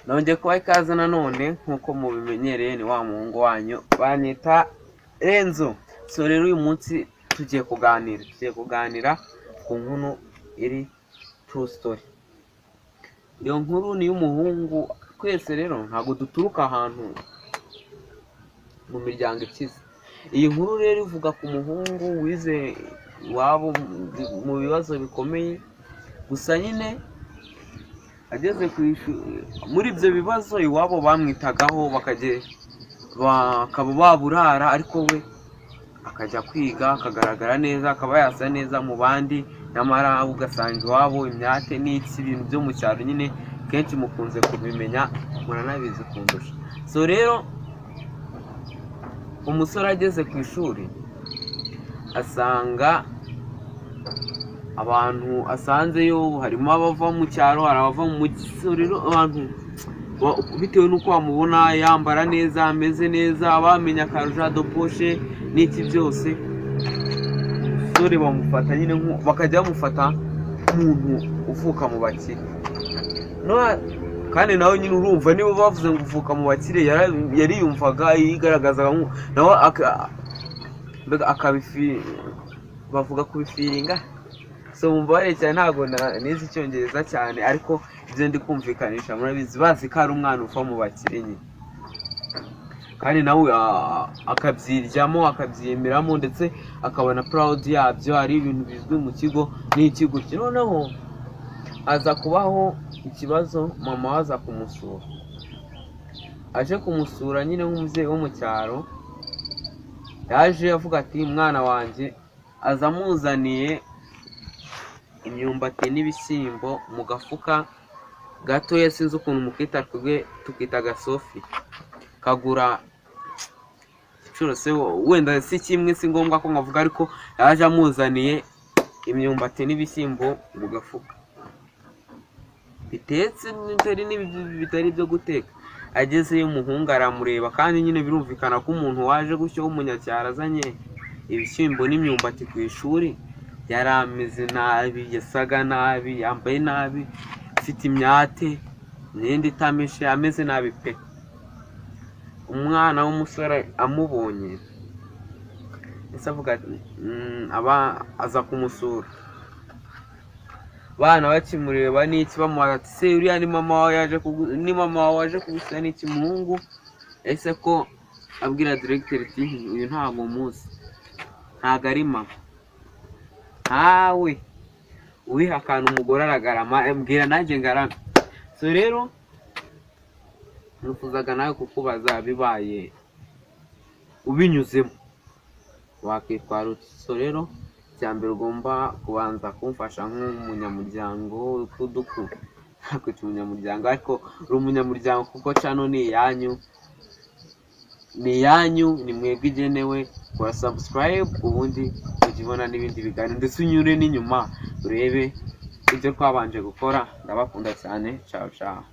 nongeye kuba ikaze nanone nkuko mubimenyereye ni wa muhungu wanyu banyita Enzo. So rero uyu munsi tugiye kuganira ku nkuru iri true story. Iyo nkuru ni y'umuhungu, twese rero ntabwo duturuka ahantu mu miryango ikize. Iyi nkuru rero ivuga ku muhungu wize iwabo mu bibazo bikomeye, gusa nyine ageze ku ishuri muri ibyo bibazo iwabo bamwitagaho bakaba baburara, ariko we akajya kwiga akagaragara neza, akaba yasa neza mu bandi, nyamara ugasanga iwabo imyate n'iki ibintu byo mu cyaro nyine kenshi mukunze kubimenya, muranabizi kundusha. So rero umusore ageze ku ishuri asanga abantu asanzeyo harimo abava mu cyaro, hari abava mu mujyi. So rero abantu bitewe n'uko bamubona yambara neza, ameze neza, bamenya akarujado poshe n'iki byose, umusore bamufata nyine bakajya bamufata nk'umuntu uvuka mu bakire. Kandi nawe nyine urumva niba bavuze ngo uvuka mu bakire, yariyumvaga yigaragazaga nawe bavuga kubifiringa. So mubare cyane ntabwo nizi icyongereza cyane, ariko ibyo ndi kumvikanisha murabizi, bazi ko ari umwana uva mu bakire nyine, kandi nawe akabyiryamo akabyiyemeramo ndetse akabona proud yabyo. Hari ibintu bizwi mu kigo n'ikigo. Noneho aza kubaho ikibazo, mama waza kumusura, aje kumusura nyine nk'umubyeyi wo mu cyaro, yaje avuga ati mwana wanjye, aza amuzaniye imyumbati n'ibishyimbo mu gafuka gatoya, sinzi ukuntu mukita, tukita gasofi, kagura inshuro se wenda si kimwe, si ngombwa ko nkavuga, ariko yaje amuzaniye imyumbati n'ibishyimbo mu gafuka bitetse, bitari byo guteka. Agezeyo umuhungu aramureba, kandi nyine birumvikana ko umuntu waje gutyo w'umunyacyaro azanye ibishyimbo n'imyumbati ku ishuri, yari ameze nabi, yasaga nabi, yambaye nabi, afite imyate, imyenda itameshe, ameze nabi pe. Umwana w'umusore amubonye ese avuga aza kumusura, bana bakimureba n'iki bamubaza ati se uriya ni mama wawe waje kugusura n'iki muhungu? Ese ko abwira directeur ati uyu ntabwo muzi, ntabwo ari mama. Ntawe uwiha akantu umugore aragarama, mbwira nanjye ngarama. So rero nufuzaga nawe kukubaza, bibaye ubinyuzemo wakwitwara uti? So rero icya mbere ugomba kubanza kumfasha nk'umunyamuryango ntakwita umunyamuryango, ariko uri umunyamuryango kuko cano ni iyanyu, ni mwebwe igenewe. Kora subscribe ubundi ujibona n'ibindi biganiro, ndetse unyure n'inyuma urebe ibyo twabanje gukora. Ndabakunda cyane, ciao ciao.